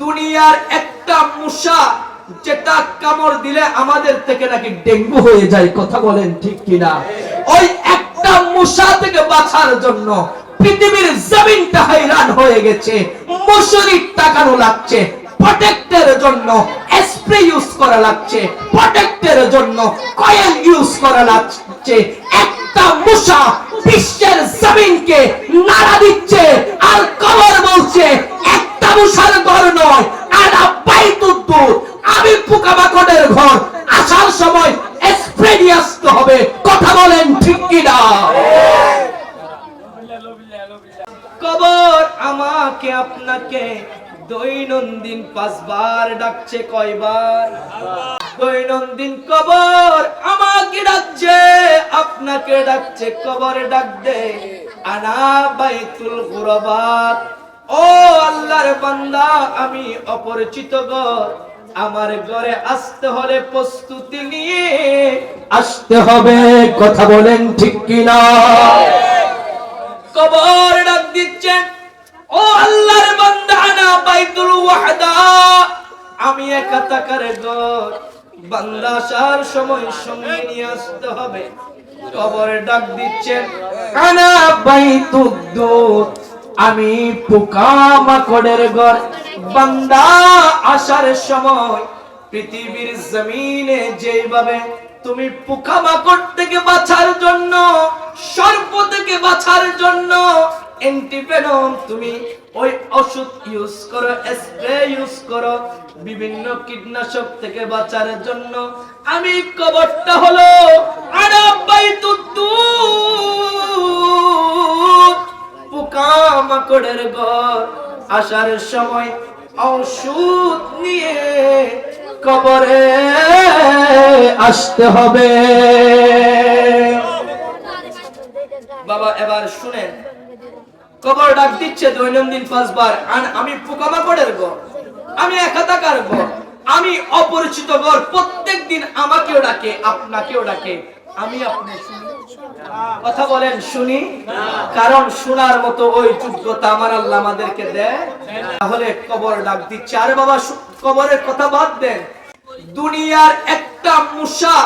দুনিয়ার একটা মশা যেটা কামড় দিলে আমাদের থেকে নাকি ডেঙ্গু হয়ে যায়, কথা বলেন ঠিক কিনা? ওই একটা মশা থেকে বাঁচার জন্য পৃথিবীর জমিনটা হাইরান হয়ে গেছে, মশারি টাকানো লাগছে, প্রোটেক্টের জন্য স্প্রে ইউজ করা লাগছে, প্রোটেক্টের জন্য কয়েল ইউজ করা লাগছে। একটা মশা বিশ্বের জমিনকে নাড়া দিচ্ছে, আর কবর বলছে একটা মশার ঘর নয়, আনা বাইতুদ্দুর, আমি পোকামাকড়ের ঘর, আসার সময় স্প্রে দিয়ে আসতে হবে, কথা বলেন ঠিক কিনা? কবর আমাকে আপনাকে দৈনন্দিন 5 বার ডাকছে, কয়বার? দৈনন্দিন কবর আমাকে ডাকছে, আপনাকে ডাকছে, কবরে ডাক দে, আনা বাইতুল গুরবাত। ও আল্লাহর বান্দা, আমি অপরিচিত ঘর, আমার ঘরে আসতে হলে প্রস্তুতি নিয়ে আসতে হবে, কথা বলেন ঠিক কিনা? কবর ডাক দিচ্ছে, ও আল্লাহর বান্দা, আনা বাইতুল ওয়াহদা, আমি একা থাকার ঘর, বান্দা আসার সময় সঙ্গে নিয়ে আসতে হবে। কবর ডাক দিচ্ছে, আনা বাইতুদ্দুর, আমি পোকামাকড়ের ঘর, বান্দা আসার সময় পৃথিবীর জমিনে যেভাবে তুমি পোকামাকড় থেকে বাঁচার জন্য, সর্প থেকে বাঁচার জন্য অ্যান্টিভেনম তুমি ওই ওষুধ ইউজ করো, স্প্রে ইউজ করো, বিভিন্ন কীটনাশক থেকে বাঁচার জন্য আমি কবরটা হলো আনা বাইতুদ্দুর, পোকামাকড়ের ঘর, আসার সময় ওষুধ নিয়ে কবরে আসতে হবে। বাবা এবার শুনেন, কবর ডাক দিচ্ছে দৈনন্দিন 5 বার, আমি পোকামাকড়ের ঘর, আমি একা থাকার ঘর, আমি অপরিচিত ঘর, প্রত্যেকদিন আমাকেও ডাকে, আপনাকেও ডাকে, আমি আপনি শুনি, কথা বলেন শুনি? কারণ শোনার মতো ওই যোগ্যতা আমার আল্লাহ আমাদেরকে দেয়। তাহলে কবর ডাক দিচ্ছে। আরে বাবা, কবরের কথা বাদ দেন, দুনিয়ার একটা মশা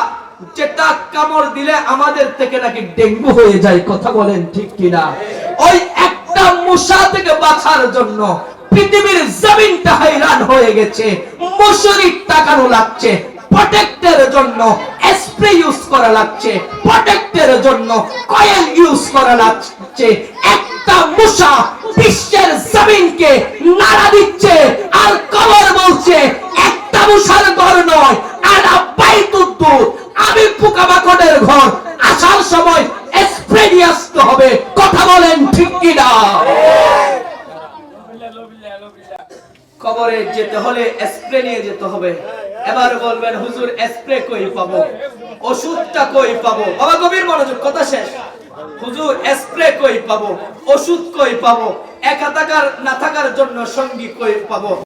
যেটা কামড় দিলে আমাদের থেকে নাকি ডেঙ্গু হয়ে যায়, কথা বলেন ঠিক কিনা? ওই একটা মশা থেকে বাঁচার জন্য পৃথিবীর জমিনটা হাইরান হয়ে গেছে, মশারি টাকানো লাগছে, প্রোটেক্টের জন্য স্প্রে ইউজ করা লাগছে, প্রোটেক্টের জন্য কয়েল ইউজ করা লাগছে। একটা মশা বিশ্বের জমিনকে নাড়া দিচ্ছে, আর কবর বলছে একটা মশার ঘর নয়, আনা বাইতুদ্দুর, আমি পোকামাকড়ের ঘর, আসার সময় স্প্রে দিয়ে আসতে হবে, কথা বলেন ঠিক কিনা? কবরে যেতে হলে স্প্রে নিয়ে যেতে হবে। এবার বলবেন, হুজুর স্প্রে কই পাবো, ওষুধটা কই পাবো? বাবা গভীর মনোযোগ, কথা শেষ। হুজুর স্প্রে কই পাবো, ওষুধ কই পাবো, একা থাকার না থাকার জন্য সঙ্গী কই পাবো?